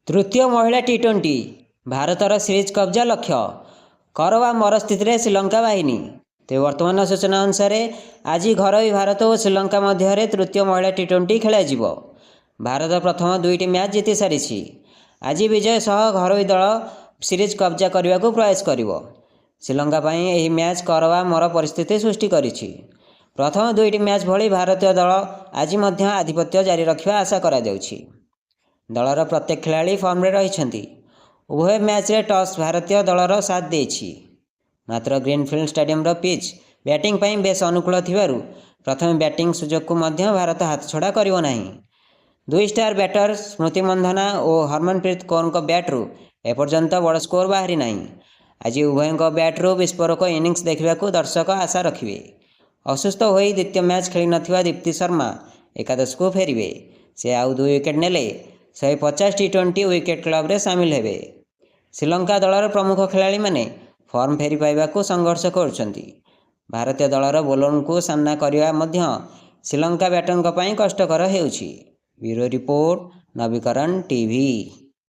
तृतीय महिला टी20 भारतर सीरीज कब्जा लक्ष्य कर वा मर स्थित श्रीलंका बाहिनी। तो वर्तमान सूचना अनुसार आज घर भारत और श्रीलंका मध्य तृतीय महिला टी20 खेल। भारत प्रथम दुईटी मैच जीति सारी। आज विजय सह घर दल सीरीज कब्जा करने को प्रयास कर श्रीलंका यह मैच कर वा मर परिस्थिति सृष्टि करिछि। प्रथम दुईटी मैच भली भारतीय दल आज आधिपत्य जारी रखा आशा करा जाउछि। दलर प्रत्येक खिलाड़ी फॉर्म रे रहिछन्ति। उभय मैच रे टॉस भारतीय दलर साथ देछि। मात्र ग्रीनफील्ड स्टेडियम रो पिच बैटिंग पई बेस अनुकूल थिबारु प्रथम बैटिंग सुजोग को भारत हाथ छड़ा करिवो नाही। दुई स्टार बैटर स्मृति मंधना और हरमनप्रीत कौर को बैट्रु एपर्यंत बड़ स्कोर बाहरी नाही। आज उभय बैट्रु विस्फोरक इनिंग्स देखा दर्शक आशा रखिए। असुस्थ हो द्वितीय मैच खेली नथिबा दीप्ति शर्मा एकादश को फेरिवे। से आउ 2 विकेट नेले 150 टी20 विकेट क्लब रे सामिल हेबे। श्रीलंका दलर प्रमुख खिलाड़ी माने फॉर्म फेरी पाइबा को संघर्ष करुछन्ति। भारतीय दलर बोलर को सामना करने मध्य श्रीलंका बैटरଙ୍କ ପାଇଁ कष्टकर हेउछि। ब्यूरो रिपोर्ट नवीकरण टीवी।